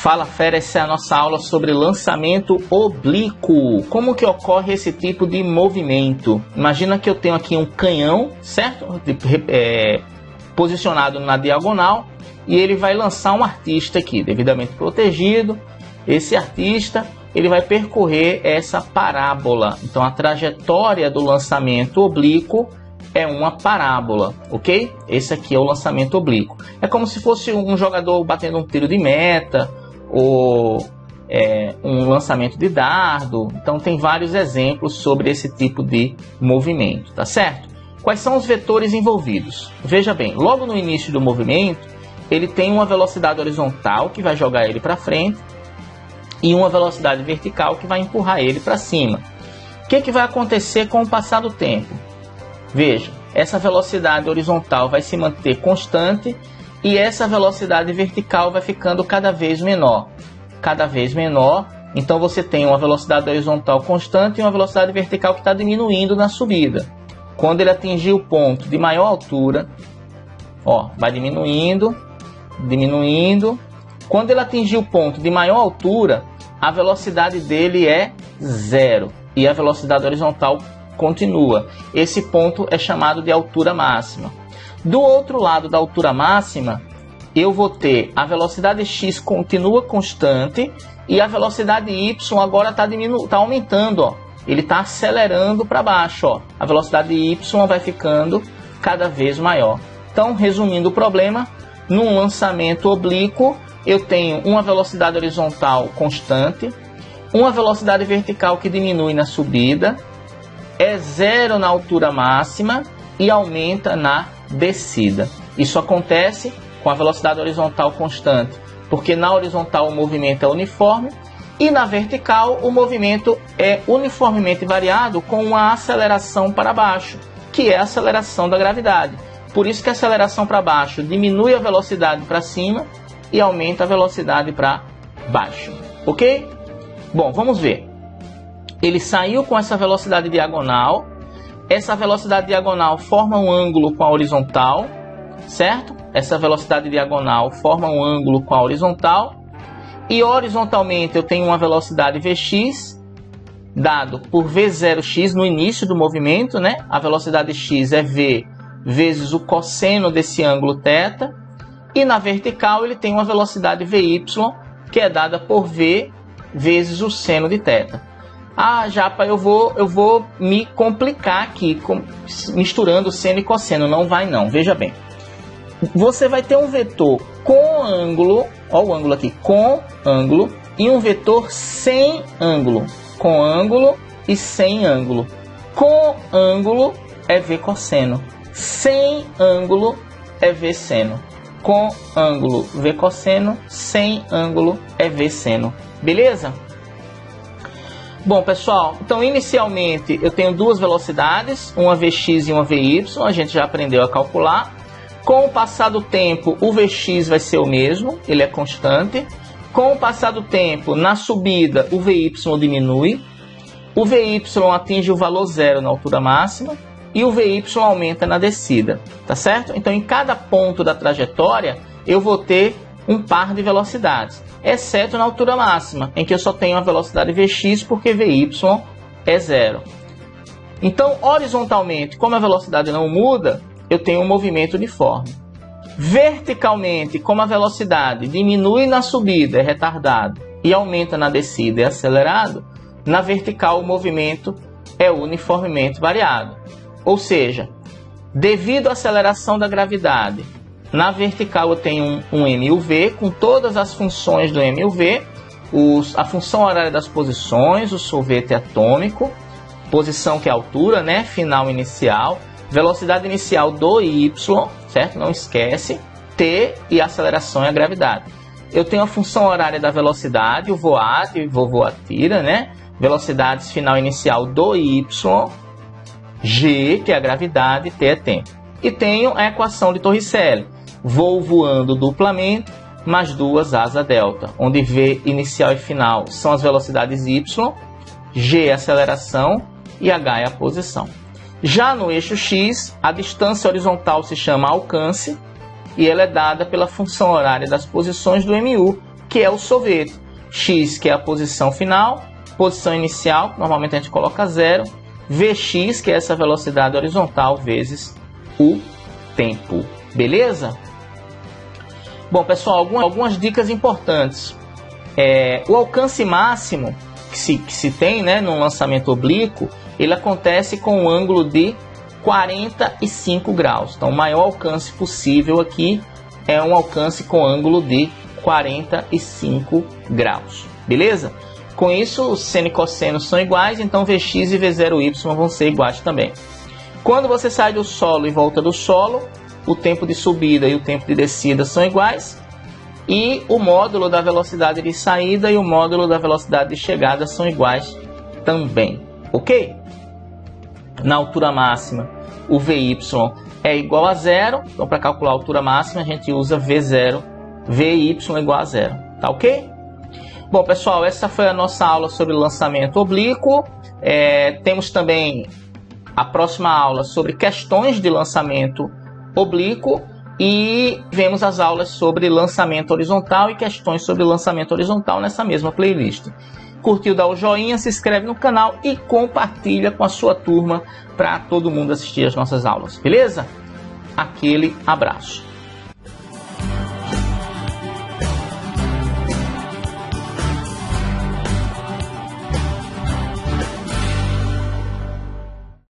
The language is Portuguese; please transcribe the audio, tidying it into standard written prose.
Fala fera, essa é a nossa aula sobre lançamento oblíquo. Como que ocorre esse tipo de movimento? Imagina que eu tenho aqui um canhão, certo? Posicionado na diagonal, e ele vai lançar um artista aqui, devidamente protegido. Esse artista, ele vai percorrer essa parábola. Então a trajetória do lançamento oblíquo é uma parábola, ok? Esse aqui é o lançamento oblíquo. É como se fosse um jogador batendo um tiro de meta, ou um lançamento de dardo. Então tem vários exemplos sobre esse tipo de movimento, tá certo? Quais são os vetores envolvidos? Veja bem, logo no início do movimento, ele tem uma velocidade horizontal que vai jogar ele para frente e uma velocidade vertical que vai empurrar ele para cima. O que vai acontecer com o passar do tempo? Veja, essa velocidade horizontal vai se manter constante e essa velocidade vertical vai ficando cada vez menor. Cada vez menor. Então você tem uma velocidade horizontal constante e uma velocidade vertical que está diminuindo na subida. Quando ele atingir o ponto de maior altura, ó, vai diminuindo, diminuindo. Quando ele atingir o ponto de maior altura, a velocidade dele é zero e a velocidade horizontal continua. Esse ponto é chamado de altura máxima. Do outro lado da altura máxima, eu vou ter a velocidade x continua constante e a velocidade y agora está aumentando, ó. Ele está acelerando para baixo, ó. A velocidade y vai ficando cada vez maior. Então, resumindo o problema, num lançamento oblíquo, eu tenho uma velocidade horizontal constante, uma velocidade vertical que diminui na subida, é zero na altura máxima e aumenta na descida. Isso acontece com a velocidade horizontal constante, porque na horizontal o movimento é uniforme e na vertical o movimento é uniformemente variado com uma aceleração para baixo, que é a aceleração da gravidade. Por isso que a aceleração para baixo diminui a velocidade para cima e aumenta a velocidade para baixo. Ok? Bom, vamos ver. Ele saiu com essa velocidade diagonal. Essa velocidade diagonal forma um ângulo com a horizontal, certo? Essa velocidade diagonal forma um ângulo com a horizontal. E horizontalmente eu tenho uma velocidade Vx, dado por V0x no início do movimento, né? A velocidade x é V vezes o cosseno desse ângulo θ. E na vertical ele tem uma velocidade Vy, que é dada por V vezes o seno de θ. Ah, Japa, eu vou me complicar aqui, misturando seno e cosseno. Não vai não, veja bem. Você vai ter um vetor com ângulo, ó o ângulo aqui, com ângulo, e um vetor sem ângulo, com ângulo e sem ângulo. Com ângulo é V cosseno, sem ângulo é V seno. Com ângulo V cosseno, sem ângulo é V seno. Beleza? Bom, pessoal, então inicialmente eu tenho duas velocidades, uma Vx e uma Vy, a gente já aprendeu a calcular. Com o passar do tempo, o Vx vai ser o mesmo, ele é constante. Com o passar do tempo, na subida, o Vy diminui. O Vy atinge o valor zero na altura máxima e o Vy aumenta na descida, tá certo? Então, em cada ponto da trajetória, eu vou ter um par de velocidades, exceto na altura máxima, em que eu só tenho a velocidade Vx porque Vy é zero. Então, horizontalmente, como a velocidade não muda, eu tenho um movimento uniforme. Verticalmente, como a velocidade diminui na subida, é retardado, e aumenta na descida, é acelerado, na vertical o movimento é uniformemente variado. Ou seja, devido à aceleração da gravidade, na vertical eu tenho um MUV com todas as funções do MUV, a função horária das posições, o sorvete atômico, posição que é a altura, né? Final inicial, velocidade inicial do Y, certo? Não esquece, T e a aceleração e a gravidade. Eu tenho a função horária da velocidade, o voat, voatira, né? Velocidades final inicial do Y, G, que é a gravidade, T é tempo. E tenho a equação de Torricelli. Voo voando duplamente, mais duas asas delta, onde V inicial e final são as velocidades Y, G é a aceleração e H é a posição. Já no eixo X, a distância horizontal se chama alcance e ela é dada pela função horária das posições do MU, que é o soveto. X, que é a posição final, posição inicial, normalmente a gente coloca 0, Vx, que é essa velocidade horizontal, vezes o tempo. Beleza? Bom, pessoal, algumas dicas importantes. O alcance máximo que se tem, né, no lançamento oblíquo, ele acontece com um ângulo de 45 graus. Então, o maior alcance possível aqui é um alcance com ângulo de 45 graus. Beleza? Com isso, os seno e cossenos são iguais, então Vx e V0y vão ser iguais também. Quando você sai do solo e volta do solo, o tempo de subida e o tempo de descida são iguais, e o módulo da velocidade de saída e o módulo da velocidade de chegada são iguais também, ok? Na altura máxima, o Vy é igual a 0, então para calcular a altura máxima a gente usa V0, Vy igual a 0, tá ok? Bom, pessoal, essa foi a nossa aula sobre lançamento oblíquo. Temos também a próxima aula sobre questões de lançamento oblíquo e vemos as aulas sobre lançamento horizontal e questões sobre lançamento horizontal nessa mesma playlist. Curtiu, dá o joinha, se inscreve no canal e compartilha com a sua turma para todo mundo assistir as nossas aulas, beleza? Aquele abraço.